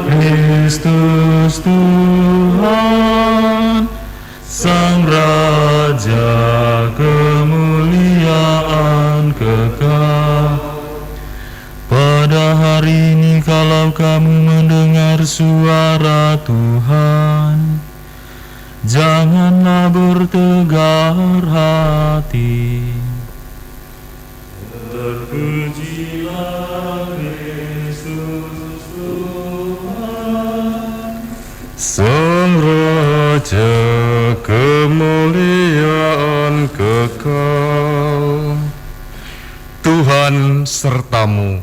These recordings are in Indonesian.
Kristus Tuhan, Sang Raja kemuliaan kekal. Pada hari ini kalau kamu mendengar suara Tuhan, janganlah bertegar hati. Terpujilah Kristus Tuhan, Sang Raja kemuliaan kekal. Tuhan sertamu.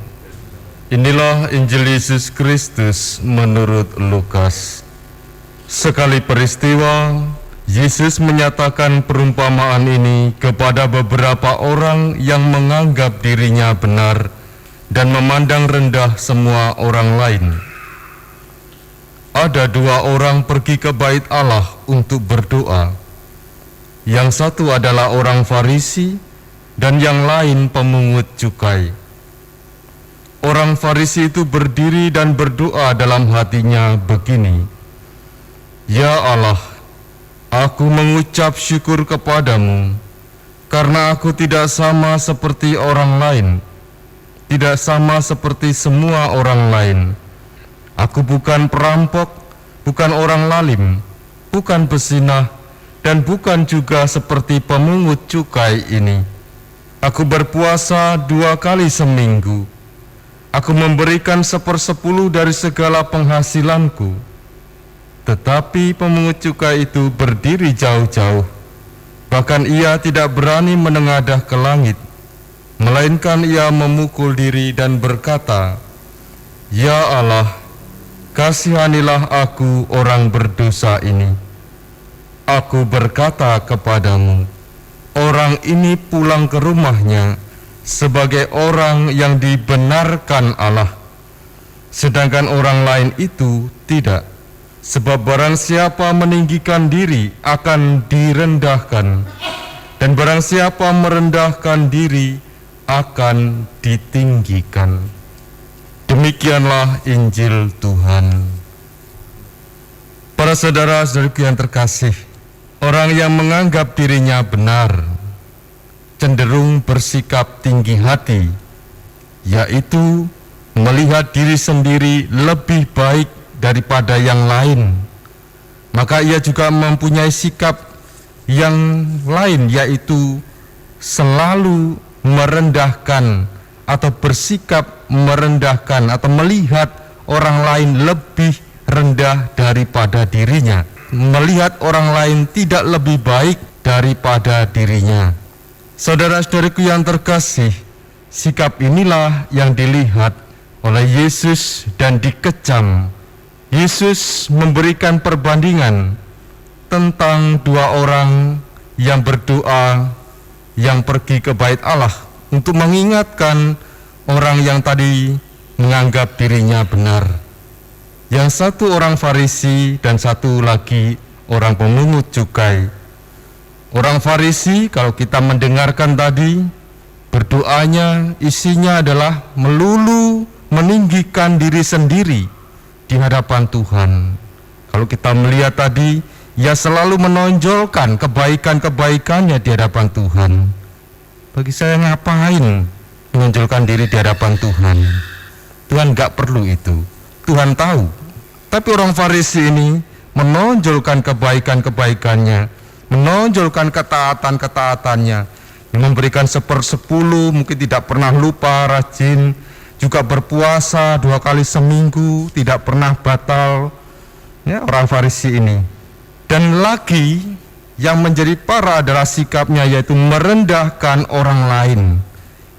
Inilah Injil Yesus Kristus menurut Lukas. Sekali peristiwa, Yesus menyatakan perumpamaan ini kepada beberapa orang yang menganggap dirinya benar dan memandang rendah semua orang lain. Ada dua orang pergi ke bait Allah untuk berdoa. Yang satu adalah orang Farisi dan yang lain pemungut cukai. Orang Farisi itu berdiri dan berdoa dalam hatinya begini, "Ya Allah, aku mengucap syukur kepadamu, karena aku tidak sama seperti orang lain, tidak sama seperti semua orang lain. Aku bukan perampok, bukan orang lalim, bukan pezinah, dan bukan juga seperti pemungut cukai ini. Aku berpuasa 2 kali seminggu. Aku memberikan 1/10 dari segala penghasilanku." Tetapi pemungut cukai itu berdiri jauh-jauh. Bahkan ia tidak berani menengadah ke langit, melainkan ia memukul diri dan berkata, "Ya Allah, kasihanilah aku orang berdosa ini." Aku berkata kepadamu, orang ini pulang ke rumahnya sebagai orang yang dibenarkan Allah, sedangkan orang lain itu tidak. Sebab barang siapa meninggikan diri akan direndahkan, dan barang siapa merendahkan diri akan ditinggikan. Demikianlah Injil Tuhan. Para saudara-saudariku yang terkasih, orang yang menganggap dirinya benar cenderung bersikap tinggi hati, yaitu melihat diri sendiri lebih baik daripada yang lain. Maka ia juga mempunyai sikap yang lain, yaitu selalu merendahkan atau bersikap merendahkan atau melihat orang lain lebih rendah daripada dirinya, melihat orang lain tidak lebih baik daripada dirinya. Saudara-saudariku yang terkasih, sikap inilah yang dilihat oleh Yesus dan dikecam. Yesus memberikan perbandingan tentang dua orang yang berdoa, yang pergi ke bait Allah untuk mengingatkan orang yang tadi menganggap dirinya benar. Yang satu orang Farisi dan satu lagi orang pemungut cukai. Orang Farisi, kalau kita mendengarkan tadi, berdoanya isinya adalah melulu meninggikan diri sendiri di hadapan Tuhan. Kalau kita melihat tadi, ia selalu menonjolkan kebaikan-kebaikannya di hadapan Tuhan. Bagi saya, ngapain menonjolkan diri di hadapan Tuhan? Tuhan gak perlu itu, Tuhan tahu. Tapi orang Farisi ini menonjolkan kebaikan-kebaikannya, menonjolkan ketaatan-ketaatannya, memberikan 1/10, mungkin tidak pernah lupa, rajin, juga berpuasa 2 kali seminggu, tidak pernah batal, ya, orang Farisi ini. Dan lagi yang menjadi parah adalah sikapnya, yaitu merendahkan orang lain.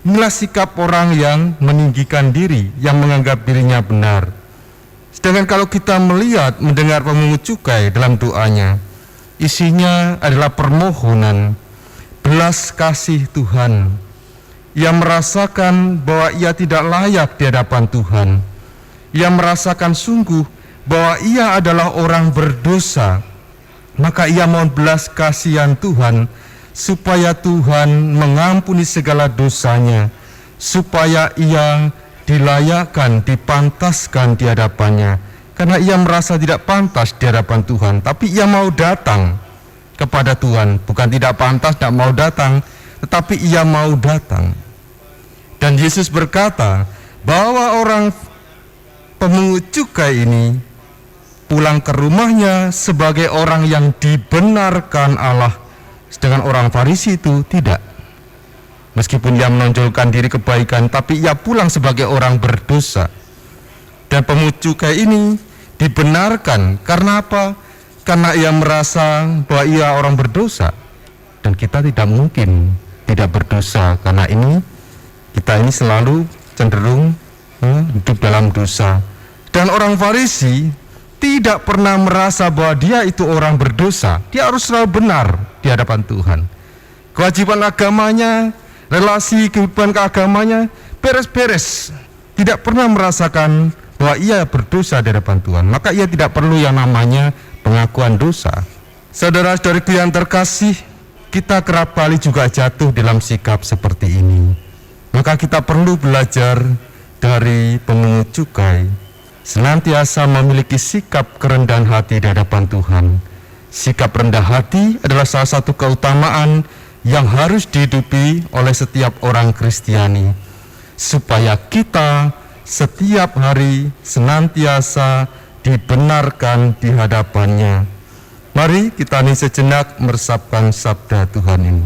Inilah sikap orang yang meninggikan diri, yang menganggap dirinya benar. Sedangkan kalau kita melihat, mendengar pemungut cukai dalam doanya, isinya adalah permohonan belas kasih Tuhan. Ia merasakan bahwa ia tidak layak di hadapan Tuhan. Ia merasakan sungguh bahwa ia adalah orang berdosa. Maka ia mohon belas kasihan Tuhan supaya Tuhan mengampuni segala dosanya, supaya ia dilayakkan, dipantaskan di hadapannya. Karena ia merasa tidak pantas di hadapan Tuhan, tapi ia mau datang kepada Tuhan. Bukan tidak pantas, tidak mau datang, tetapi ia mau datang. Dan Yesus berkata bahwa orang pemungut cukai ini pulang ke rumahnya sebagai orang yang dibenarkan Allah. Sedangkan orang Farisi itu tidak. Meskipun ia menonjolkan diri kebaikan, tapi ia pulang sebagai orang berdosa. Dan pemungut cukai ini dibenarkan karena apa? Karena ia merasa bahwa ia orang berdosa. Dan kita tidak mungkin tidak berdosa, karena kita ini selalu cenderung hidup dalam dosa. Dan orang Farisi tidak pernah merasa bahwa dia itu orang berdosa. Dia harus selalu benar di hadapan Tuhan. Kewajiban agamanya, relasi kehidupan keagamanya beres-beres. Tidak pernah merasakan bahwa ia berdosa di hadapan Tuhan. Maka ia tidak perlu yang namanya pengakuan dosa. Saudara-saudariku yang terkasih, kita kerap kali juga jatuh dalam sikap seperti ini. Maka kita perlu belajar dari pemungut cukai, senantiasa memiliki sikap kerendahan hati di hadapan Tuhan. Sikap rendah hati adalah salah satu keutamaan yang harus dihidupi oleh setiap orang Kristiani, supaya kita setiap hari senantiasa dibenarkan di hadapannya. Mari kita sejenak meresapkan sabda Tuhan ini.